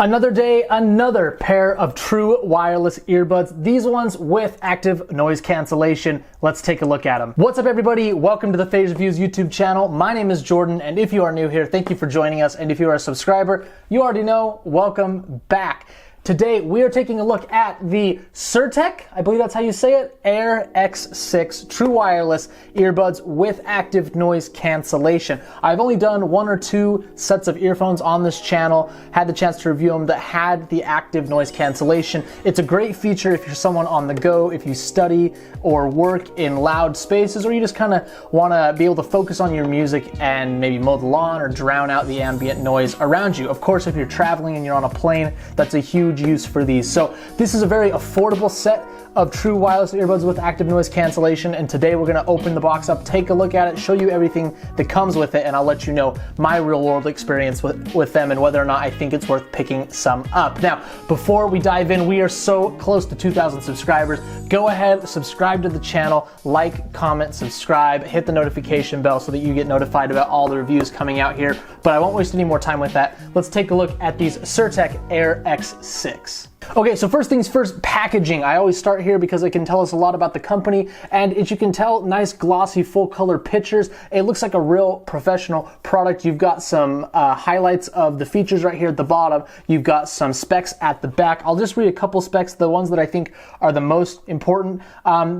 Another day, another pair of true wireless earbuds. These ones with active noise cancellation. Let's take a look at them. What's up everybody? Welcome to the Phase Reviews YouTube channel. My name is Jordan, and if you are new here, thank you for joining us. And if you are a subscriber, you already know, welcome back. Today, we are taking a look at the Cirtek, I believe that's how you say it, Air X6 true wireless earbuds with active noise cancellation. I've only done one or two sets of earphones on this channel, had the chance to review them that had the active noise cancellation. It's a great feature if you're someone on the go, if you study or work in loud spaces, or you just kind of want to be able to focus on your music and maybe mow the lawn or drown out the ambient noise around you. Of course, if you're traveling and you're on a plane, that's a huge use for these. So this is a very affordable set of true wireless earbuds with active noise cancellation, and today we're going to open the box up, take a look at it, show you everything that comes with it, and I'll let you know my real world experience with them and whether or not I think it's worth picking some up. Now, before we dive in, we are so close to 2,000 subscribers. Go ahead, subscribe to the channel, like, comment, subscribe, hit the notification bell so that you get notified about all the reviews coming out here. But I won't waste any more time with that. Let's take a look at these Cirtek Air X6. Okay, so first things first, packaging. I always start here because it can tell us a lot about the company, and as you can tell, nice glossy full color pictures. It looks like a real professional product. You've got some highlights of the features right here at the bottom. You've got some specs at the back. I'll just read a couple specs, the ones that I think are the most important.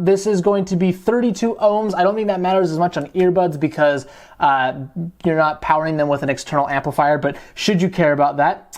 This is going to be 32 ohms. I don't think that matters as much on earbuds because you're not powering them with an external amplifier, but should you care about that,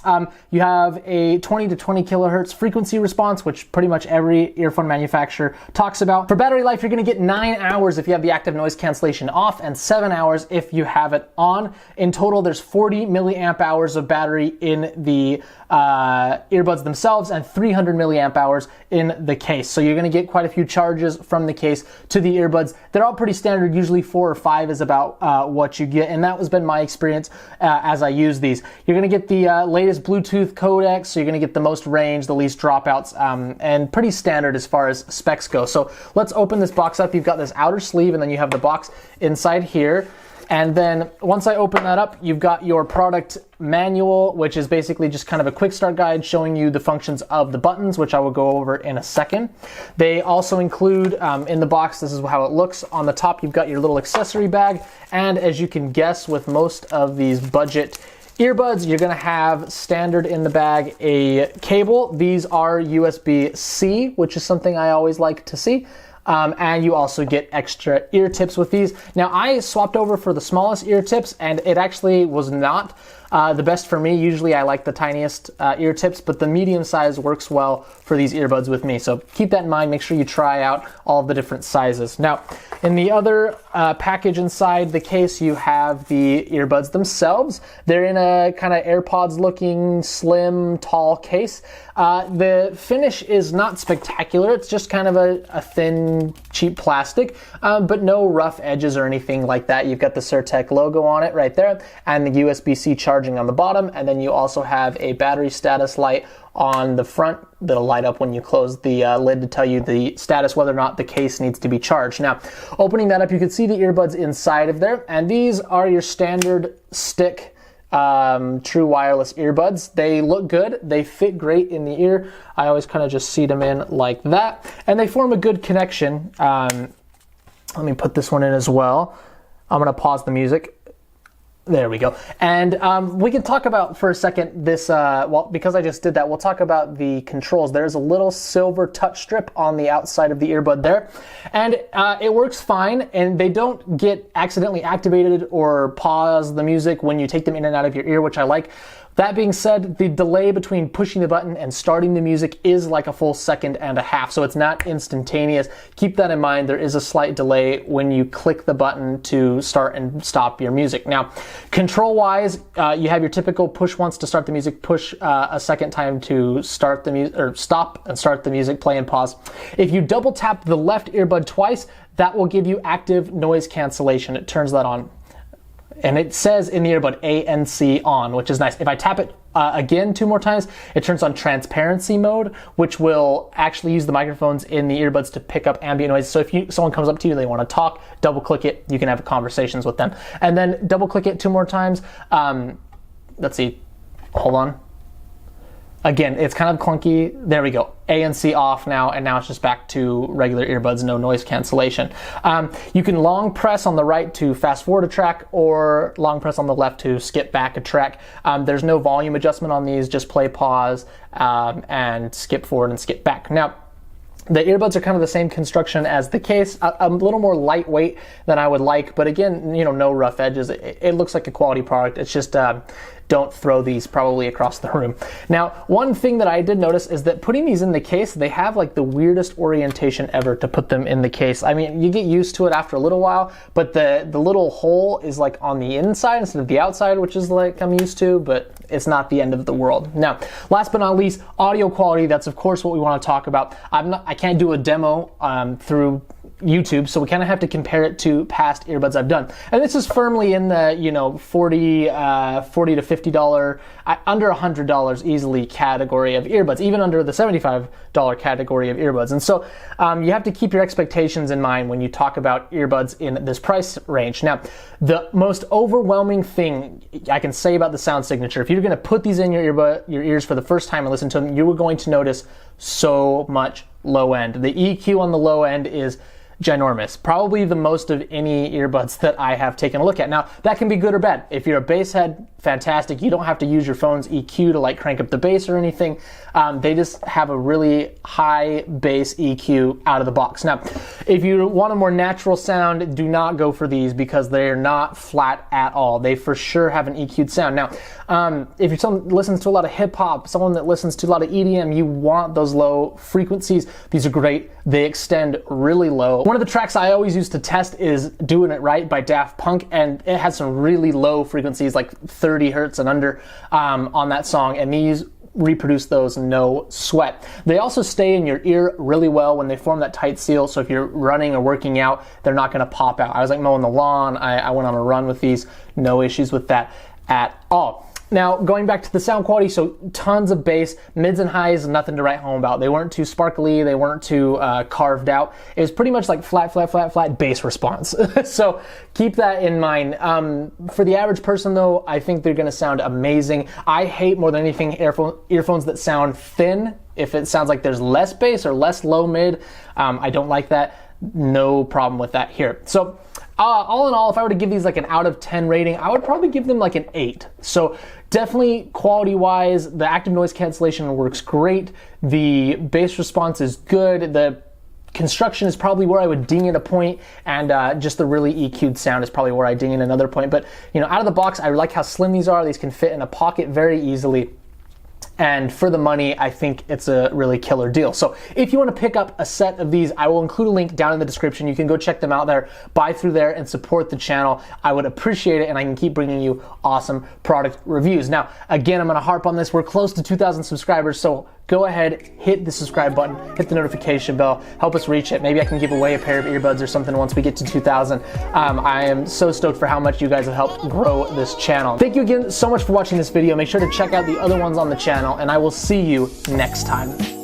you have a 20 to 20 kilohertz frequency response, which pretty much every earphone manufacturer talks about. For battery life, you're going to get 9 hours if you have the active noise cancellation off and 7 hours if you have it on. In total, there's 40 milliamp hours of battery in the earbuds themselves and 300 milliamp hours in the case. So you're going to get quite a few charges from the case to the earbuds. They're all pretty standard. Usually 4 or 5 is about what you get, and that has been my experience as I use these. You're going to get the latest Bluetooth codec, so you're going to get the most range, the least dropouts, and pretty standard as far as specs go. So let's open this box up. You've got this outer sleeve, and then you have the box inside here. And then once I open that up, you've got your product manual, which is basically just kind of a quick start guide showing you the functions of the buttons, which I will go over in a second. They also include in the box, this is how it looks. On the top, you've got your little accessory bag. And as you can guess, with most of these budget earbuds, you're going to have standard in the bag a cable. These are USB-C, which is something I always like to see. And you also get extra ear tips with these. Now, I swapped over for the smallest ear tips, and it actually was not the best for me. Usually I like the tiniest ear tips, but the medium size works well for these earbuds with me. So keep that in mind. Make sure you try out all of the different sizes. Now, in the other package inside the case, you have the earbuds themselves. They're in a kind of AirPods looking slim, tall case. The finish is not spectacular. It's just kind of a thin, cheap plastic, but no rough edges or anything like that. You've got the Cirtek logo on it right there, and the USB-C charging on the bottom, and then you also have a battery status light on the front that'll light up when you close the lid to tell you the status, whether or not the case needs to be charged. Now, opening that up, you can see the earbuds inside of there, and these are your standard stick true wireless earbuds. They look good. They fit great in the ear. I always kind of just seat them in like that, and they form a good connection. Let me put this one in as well. I'm going to pause the music. There we go. And we can talk about for a second this, well, because I just did that, we'll talk about the controls. There's a little silver touch strip on the outside of the earbud there, and it works fine, and they don't get accidentally activated or pause the music when you take them in and out of your ear, which I like. That being said, the delay between pushing the button and starting the music is like a full second and a half, so it's not instantaneous. Keep that in mind. There is a slight delay when you click the button to start and stop your music. Now, control-wise, you have your typical push once to start the music, push a second time to start the music, or stop and start the music, play and pause. If you double tap the left earbud twice, that will give you active noise cancellation. It turns that on. And it says in the earbud ANC on, which is nice. If I tap it again 2 more times, it turns on transparency mode, which will actually use the microphones in the earbuds to pick up ambient noise. So if someone comes up to you, they want to talk, double click it, you can have conversations with them. And then double click it 2 more times. Let's see, hold on. Again, it's kind of clunky. There we go. A and C off now, and now it's just back to regular earbuds, no noise cancellation. You can long press on the right to fast forward a track, or long press on the left to skip back a track. There's no volume adjustment on these, just play, pause, and skip forward and skip back. Now, the earbuds are kind of the same construction as the case, a little more lightweight than I would like, but again, you know, no rough edges. It looks like a quality product. It's just don't throw these probably across the room. Now, one thing that I did notice is that putting these in the case, they have like the weirdest orientation ever to put them in the case. I mean, you get used to it after a little while, but the little hole is like on the inside instead of the outside, which is like I'm used to, but it's not the end of the world. Now, last but not least, audio quality. That's of course what we want to talk about. I can't do a demo through YouTube, so we kind of have to compare it to past earbuds I've done. And this is firmly in the, you know, $40 to $50, under $100 easily category of earbuds, even under the $75 category of earbuds. And so you have to keep your expectations in mind when you talk about earbuds in this price range. Now, the most overwhelming thing I can say about the sound signature, if you're going to put these in your ears for the first time and listen to them, you are going to notice so much low end. The EQ on the low end is ginormous, probably the most of any earbuds that I have taken a look at. Now, that can be good or bad. If you're a bass head, fantastic. You don't have to use your phone's EQ to like crank up the bass or anything. They just have a really high bass EQ out of the box. Now, if you want a more natural sound, do not go for these because they're not flat at all. They for sure have an EQ'd sound. Now, if you're someone that listens to a lot of hip hop, someone that listens to a lot of EDM, you want those low frequencies. These are great. They extend really low. One of the tracks I always use to test is Doing It Right by Daft Punk, and it has some really low frequencies, like 30 hertz and under on that song, and these reproduce those no sweat. They also stay in your ear really well when they form that tight seal, so if you're running or working out, they're not going to pop out. I was like mowing the lawn, I went on a run with these, no issues with that at all. Now, going back to the sound quality, so tons of bass, mids and highs, nothing to write home about. They weren't too sparkly, they weren't too carved out. It was pretty much like flat bass response. So keep that in mind. For the average person though, I think they're gonna sound amazing. I hate more than anything earphones that sound thin. If it sounds like there's less bass or less low mid, I don't like that. No problem with that here. So all in all, if I were to give these like an out of 10 rating, I would probably give them like an 8. So definitely quality wise, the active noise cancellation works great. The bass response is good. The construction is probably where I would ding it a point, and just the really EQ'd sound is probably where I ding it another point. But you know, out of the box, I like how slim these are. These can fit in a pocket very easily. And for the money, I think it's a really killer deal. So if you want to pick up a set of these, I will include a link down in the description. You can go check them out there, buy through there, and support the channel. I would appreciate it, and I can keep bringing you awesome product reviews. Now, again, I'm going to harp on this. We're close to 2,000 subscribers, so go ahead, hit the subscribe button, hit the notification bell, help us reach it. Maybe I can give away a pair of earbuds or something once we get to 2,000. I am so stoked for how much you guys have helped grow this channel. Thank you again so much for watching this video. Make sure to check out the other ones on the channel, and I will see you next time.